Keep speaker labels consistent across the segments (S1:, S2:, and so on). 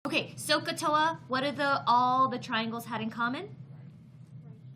S1: Okay, SOHCAHTOA, what do all the triangles had in common?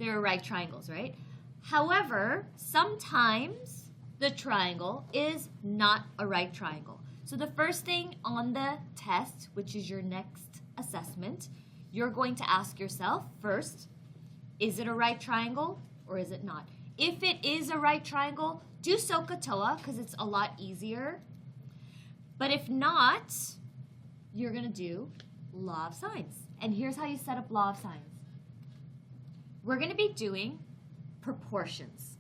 S1: They were right triangles, right? However, sometimes the triangle is not a right triangle. So the first thing on the test, which is your next assessment, you're going to ask yourself first, is it a right triangle or is it not? If it is a right triangle, do SOHCAHTOA because it's a lot easier. But if not, you're going to do law of sines. And here's how you set up law of sines. We're going to be doing proportions.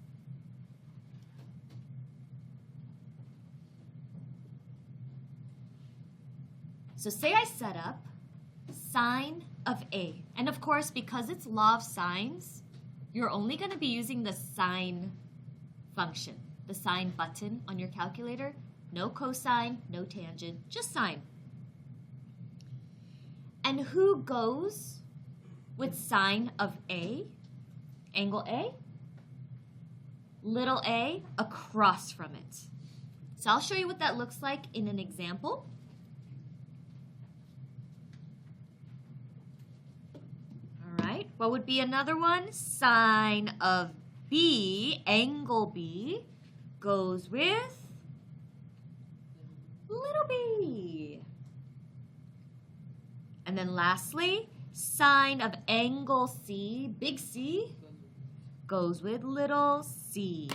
S1: So say I set up sine of A. And of course, because it's law of sines, you're only going to be using the sine function, the sine button on your calculator. No cosine, no tangent, just sine. And who goes with sine of A? Angle A? Little a across from it. So I'll show you what that looks like in an example. All right, what would be another one? Sine of B, angle B, goes with little b. And then lastly, sine of angle C, big C, goes with little c.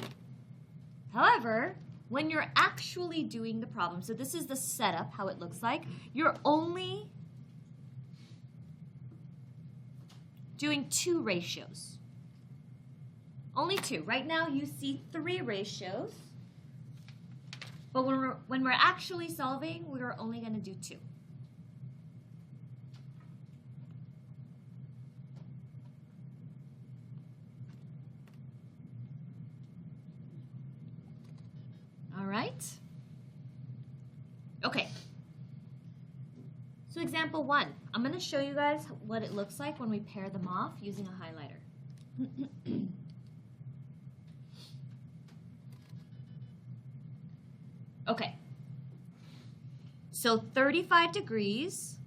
S1: However, when you're actually doing the problem, so this is the setup, how it looks like, you're only doing 2 ratios. Only 2. Right now you see 3 ratios, but when we're actually solving, we're only going to do 2. All right. Okay. So example 1. I'm going to show you guys what it looks like when we pair them off using a highlighter. Okay. So 35 degrees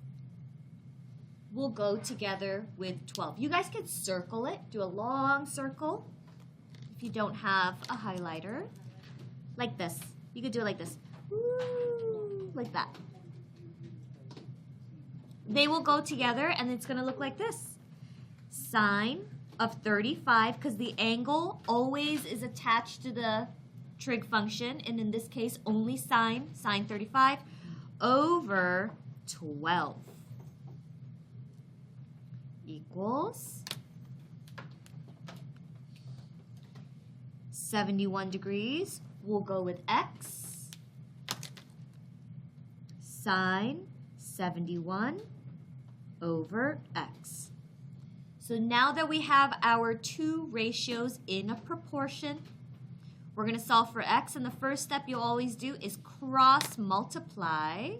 S1: will go together with 12. You guys can circle it, do a long circle if you don't have a highlighter. Like this. You could do it like this. Woo, like that. They will go together and it's going to look like this. Sine of 35, because the angle always is attached to the trig function, and in this case only sine 35, over 12 equals 71 degrees. We'll go with x, sine 71 over x. So now that we have our 2 ratios in a proportion, we're going to solve for x, and the first step you'll always do is cross multiply.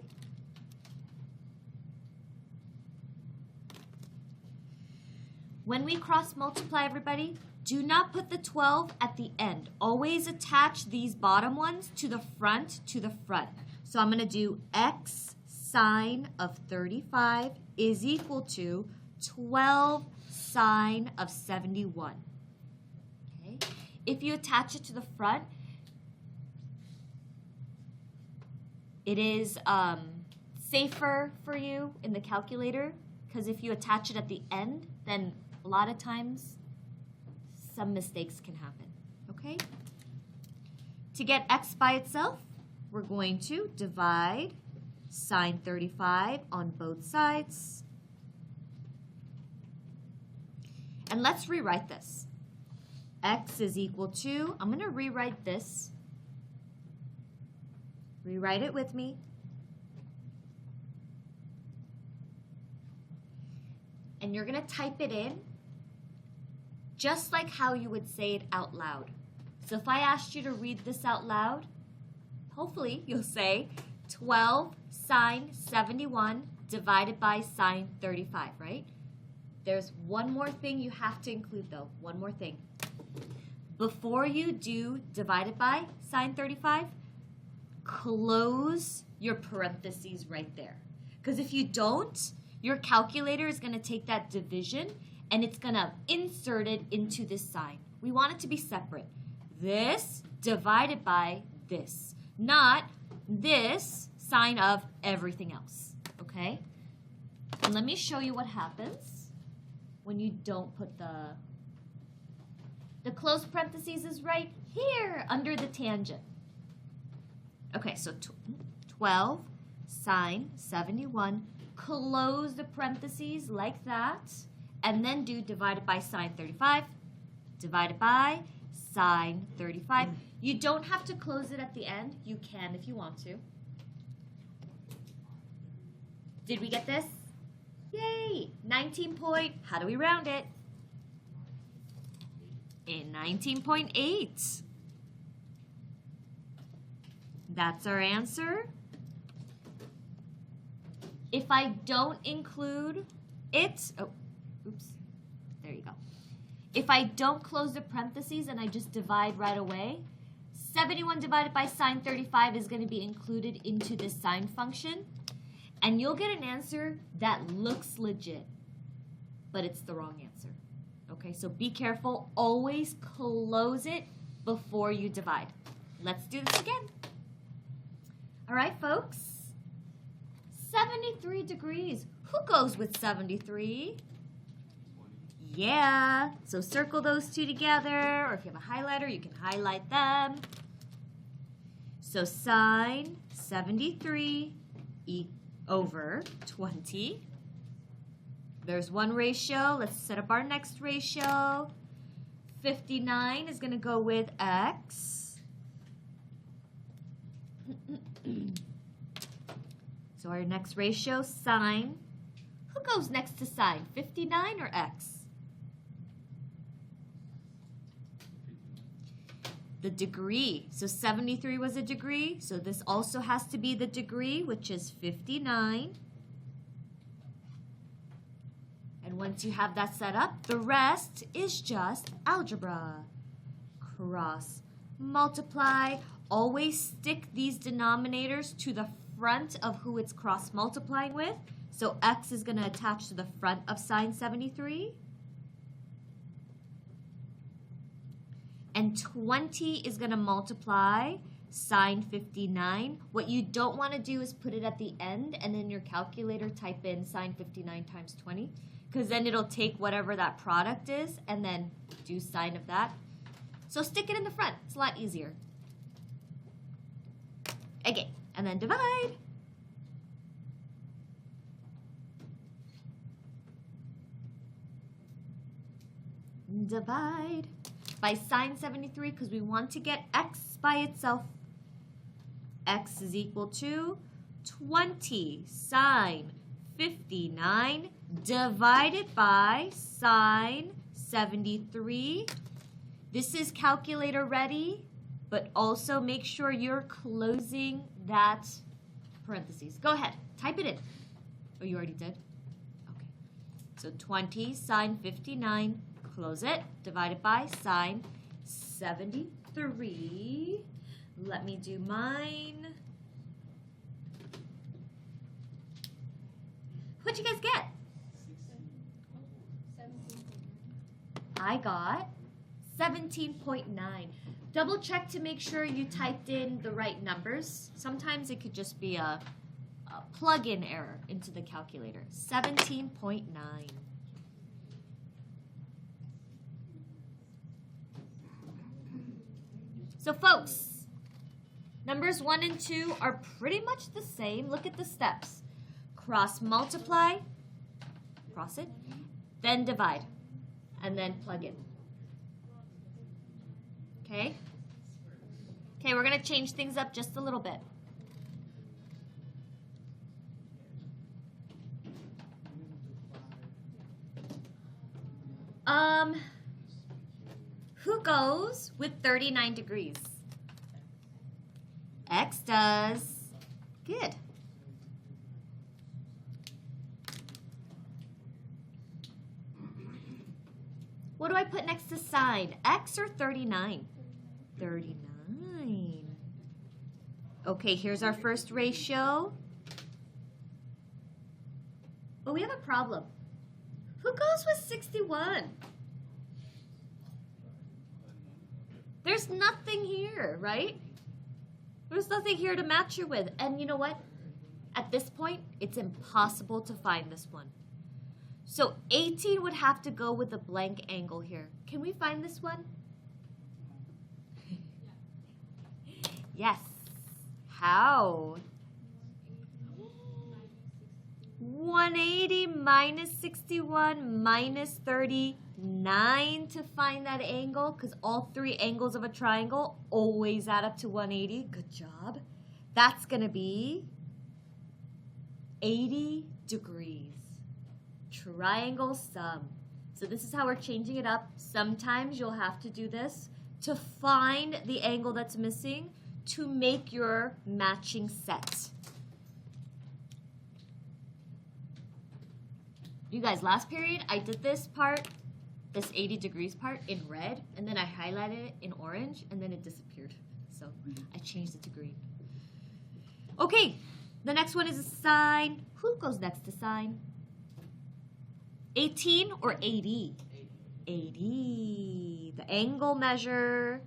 S1: When we cross multiply, everybody, do not put the 12 at the end. Always attach these bottom ones to the front, So I'm going to do x sine of 35 is equal to 12 sine of 71. Okay? If you attach it to the front, it is safer for you in the calculator, because if you attach it at the end, then a lot of times some mistakes can happen. Okay? To get x by itself, we're going to divide sine 35 on both sides. And let's rewrite this. X is equal to, I'm going to rewrite this. Rewrite it with me. And you're going to type it in just like how you would say it out loud. So if I asked you to read this out loud, hopefully you'll say 12 sine 71 divided by sine 35, right? There's one more thing you have to include though, one more thing. Before you do divided by sine 35, close your parentheses right there. Because if you don't, your calculator is going to take that division and it's going to insert it into this sign. We want it to be separate. This divided by this, not this sign of everything else, okay? And let me show you what happens when you don't put the closed parentheses is right here under the tangent. Okay, so 12 sine 71, close the parentheses like that, and then do divided by sine 35, divided by sine 35. You don't have to close it at the end. You can if you want to. Did we get this? Yay! 19 point, how do we round it? In 19.8. That's our answer. If I don't include it, oh, oops, there you go. If I don't close the parentheses and I just divide right away, 71 divided by sine 35 is going to be included into this sine function, and you'll get an answer that looks legit, but it's the wrong answer. Okay, so be careful. Always close it before you divide. Let's do this again. All right, folks. 73 degrees. Who goes with 73? Yeah. So circle those two together, or if you have a highlighter, you can highlight them. So sine 73 over 20. There's one ratio. Let's set up our next ratio. 59 is going to go with x. So our next ratio, sine. Who goes next to sine, 59 or x? The degree. So 73 was a degree. So this also has to be the degree, which is 59. And once you have that set up, the rest is just algebra. Cross multiply. Always stick these denominators to the front of who it's cross multiplying with. So x is going to attach to the front of sine 73. And 20 is going to multiply sine 59. What you don't want to do is put it at the end and then your calculator type in sine 59 times 20, because then it'll take whatever that product is and then do sine of that. So stick it in the front. It's a lot easier. Okay, and then divide. Divide by sine 73 because we want to get x by itself. X is equal to 20 sine 59 divided by sine 73. This is calculator ready, but also make sure you're closing that parentheses. Go ahead, type it in. Oh, you already did? Okay. So 20 sine 59, close it, divided by sine 73. Let me do mine. What'd you guys get? I got 17.9. Double check to make sure you typed in the right numbers. Sometimes it could just be a plug-in error into the calculator. 17.9. So folks, numbers 1 and 2 are pretty much the same. Look at the steps. Cross multiply, cross it, then divide, and then plug in. Okay? Okay, we're going to change things up just a little bit. Who goes with 39 degrees? X does. Good. What do I put next to sine? X or 39? 39. Okay, here's our first ratio. But we have a problem. Who goes with 61? There's nothing here, right? There's nothing here to match you with. And you know what? At this point, it's impossible to find this one. So 18 would have to go with a blank angle here. Can we find this one? Yes. How? 180 minus 61 minus 39 to find that angle, because all three angles of a triangle always add up to 180. Good job. That's going to be 80 degrees. Triangle sum. So this is how we're changing it up. Sometimes you'll have to do this to find the angle that's missing to make your matching set. You guys, last period, I did this part, this 80 degrees part in red, and then I highlighted it in orange, and then it disappeared. So I changed it to green. Okay, the next one is a sine. Who goes next to sine? 18 or 80? 80. The angle measure.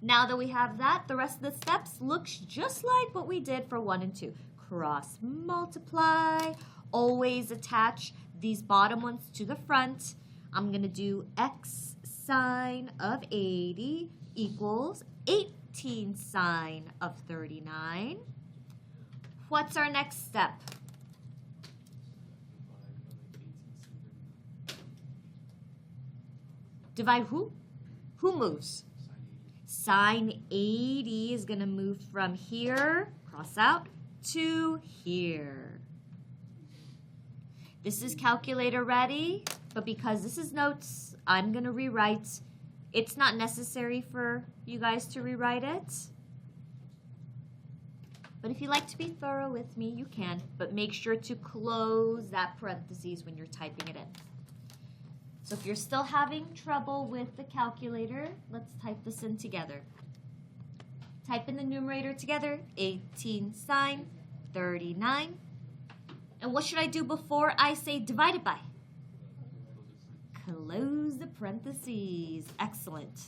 S1: Now that we have that, the rest of the steps looks just like what we did for 1 and 2. Cross multiply. Always attach these bottom ones to the front. I'm going to do x sine of 80 equals 18 sine of 39. What's our next step? Divide who? Who moves? Sine 80 is going to move from here, cross out, to here. This is calculator ready, but because this is notes, I'm going to rewrite. It's not necessary for you guys to rewrite it. But if you like to be thorough with me, you can. But make sure to close that parentheses when you're typing it in. So if you're still having trouble with the calculator, let's type this in together. Type in the numerator together, 18 sine 39. And what should I do before I say divided by? Close the parentheses. Excellent.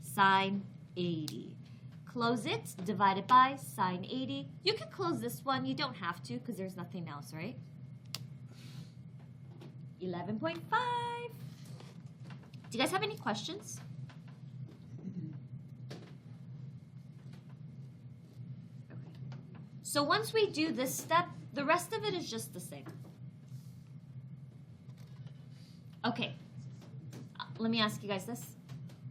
S1: Sine 80. Close it, divided by sine 80. You can close this one. You don't have to because there's nothing else, right? 11.5. Do you guys have any questions? Okay. So once we do this step, the rest of it is just the same. Okay. Let me ask you guys this.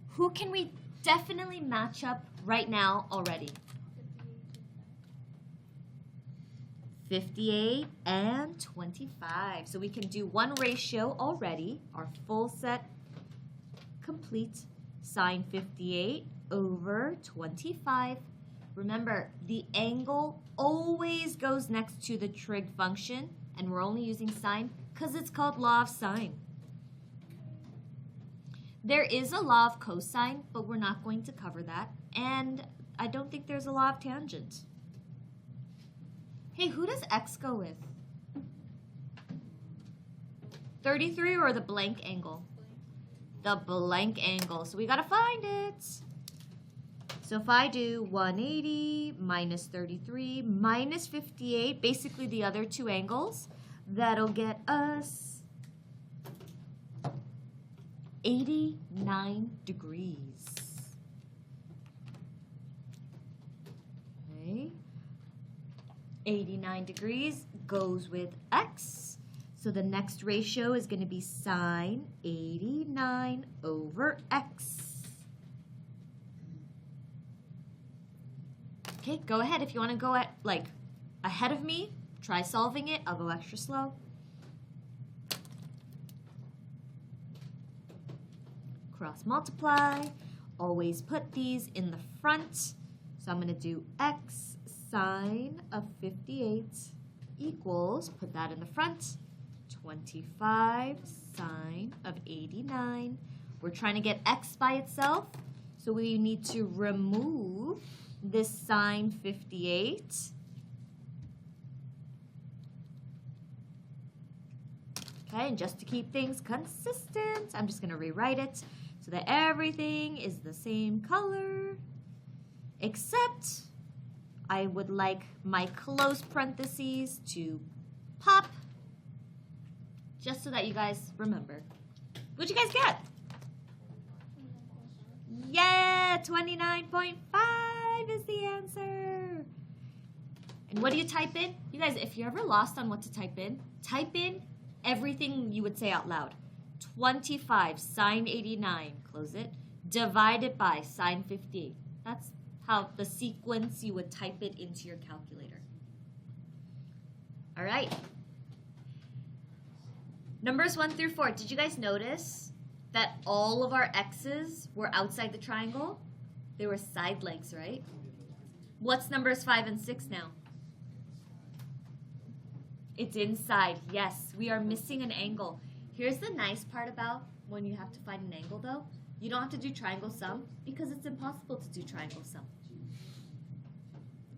S1: Who can we definitely match up right now already? 58 and 25. So we can do one ratio already. Our full set complete. Sine 58 over 25. Remember, the angle always goes next to the trig function, and we're only using sine because it's called law of sine. There is a law of cosine, but we're not going to cover that, and I don't think there's a law of tangent. Hey, who does x go with? 33 or the blank angle? The blank angle. So we got to find it. So if I do 180 minus 33 minus 58, basically the other two angles, that'll get us 89 degrees. Okay. 89 degrees goes with x. So the next ratio is going to be sine 89 over x. Okay, go ahead. If you want to go at ahead of me, try solving it. I'll go extra slow. Cross multiply. Always put these in the front. So I'm going to do x sine of 58 equals, put that in the front, 25 sine of 89. We're trying to get x by itself, so we need to remove this sine 58. Okay, and just to keep things consistent, I'm just going to rewrite it so that everything is the same color, except I would like my close parentheses to pop, just so that you guys remember. What'd you guys get? Yeah, 29.5 is the answer. And what do you type in? You guys, if you're ever lost on what to type in everything you would say out loud. 25 sine 89, close it, divided by sine 58. That's how the sequence you would type it into your calculator. All right. Numbers 1 through 4. Did you guys notice that all of our x's were outside the triangle? They were side legs, right? What's numbers 5 and 6 now? It's inside. Yes, we are missing an angle. Here's the nice part about when you have to find an angle, though. You don't have to do triangle sum because it's impossible to do triangle sum.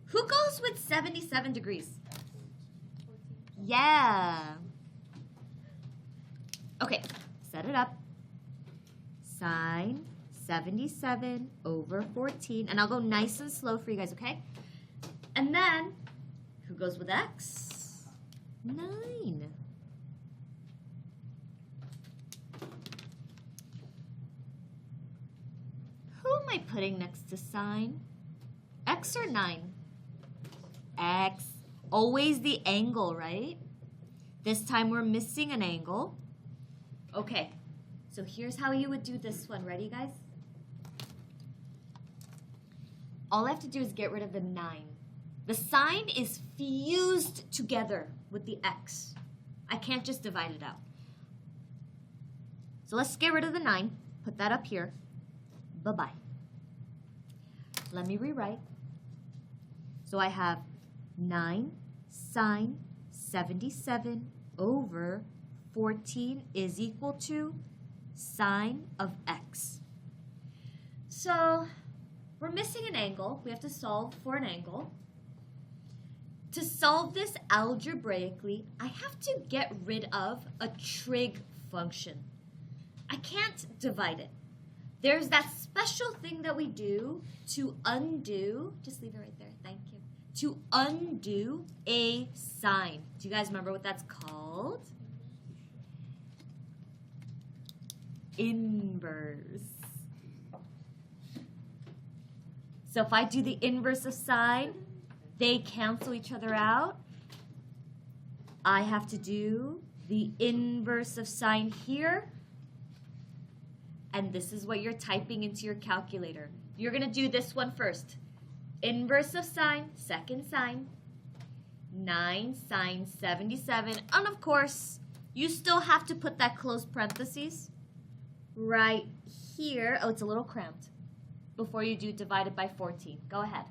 S1: Who goes with 77 degrees? Yeah. Okay, set it up. Sine 77 over 14. And I'll go nice and slow for you guys, okay? And then, who goes with x? 9. Who am I putting next to sine? X or 9? X. Always the angle, right? This time we're missing an angle. Okay, so here's how you would do this one. Ready, guys? All I have to do is get rid of the 9. The sign is fused together with the x. I can't just divide it out. So let's get rid of the 9. Put that up here. Bye-bye. Let me rewrite. So I have 9 sine 77 over 14 is equal to sine of x. So we're missing an angle. We have to solve for an angle. To solve this algebraically, I have to get rid of a trig function. I can't divide it. There's that special thing that we do to undo, just leave it right there, thank you, to undo a sign. Do you guys remember what that's called? Inverse. So if I do the inverse of sine, they cancel each other out. I have to do the inverse of sine here. And this is what you're typing into your calculator. You're going to do this one first. Inverse of sine, second sine, 9 sine 77. And of course, you still have to put that close parentheses right here. Oh, it's a little cramped. Before you do divided by 14. Go ahead.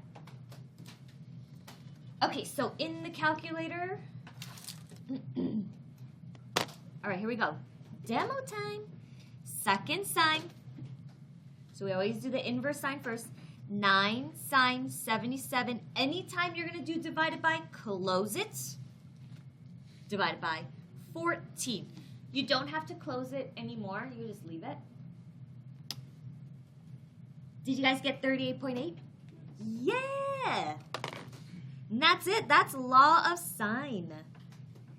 S1: Okay, so in the calculator, all right, here we go. Demo time. Second sine. So we always do the inverse sine first. 9 sine 77. Anytime you're going to do divided by, close it. Divided by 14. You don't have to close it anymore. You just leave it. Did you guys get 38.8? Yeah! And that's it. That's law of sine.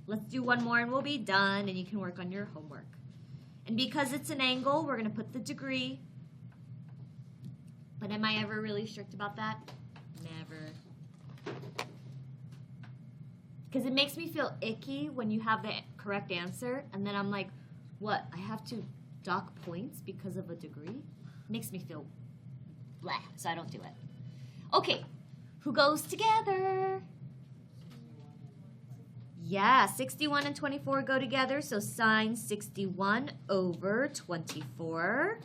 S1: Let's do one more and we'll be done and you can work on your homework. And because it's an angle, we're going to put the degree. But am I ever really strict about that? Never. Because it makes me feel icky when you have the correct answer and then I'm like, what? I have to dock points because of a degree? It makes me feel blah, so I don't do it. Okay, who goes together? Yeah, 61 and 24 go together, so sine 61 over 24.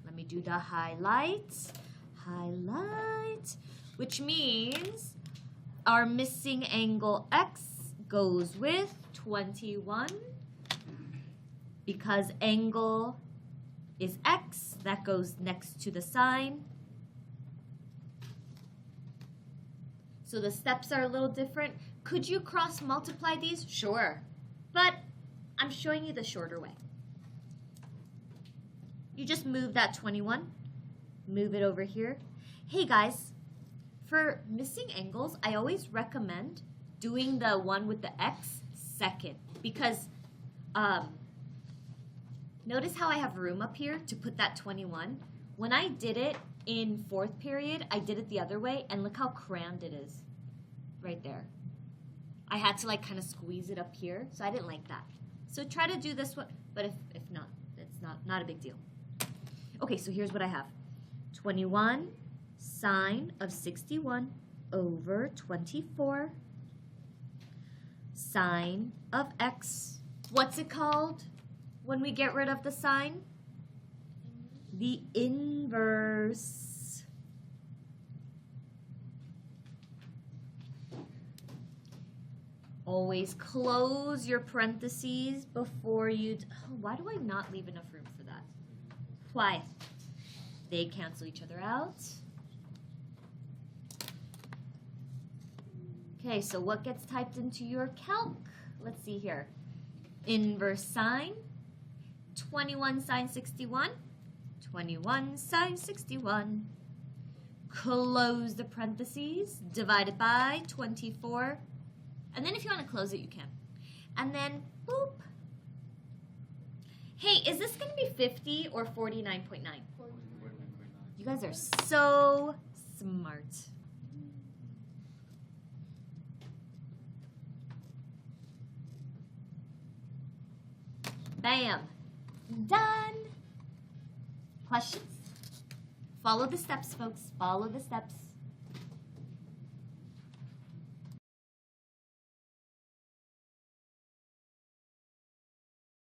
S1: Let me do the highlights. Highlight, which means our missing angle x goes with 21 because angle is x, that goes next to the sine. So the steps are a little different. Could you cross multiply these? Sure. But I'm showing you the shorter way. You just move that 21, move it over here. Hey guys, for missing angles, I always recommend doing the one with the X second because notice how I have room up here to put that 21. When I did it in fourth period, I did it the other way, and look how crammed it is right there. I had to like kind of squeeze it up here, so I didn't like that. So try to do this one, but if not, it's not a big deal. Okay, so here's what I have. 21 sine of 61 over 24 sine of x. What's it called when we get rid of the sine? The inverse. Always close your parentheses before you... Oh, why do I not leave enough room for that? Why? They cancel each other out. Okay, so what gets typed into your calc? Let's see here. Inverse sine. 21 sine 61. 21 sine 61. Close the parentheses. Divided by 24. And then if you want to close it, you can. And then, boop. Hey, is this going to be 50 or 49.9? 49.9. You guys are so smart. Bam. Done. Questions? Follow the steps, folks. Follow the steps.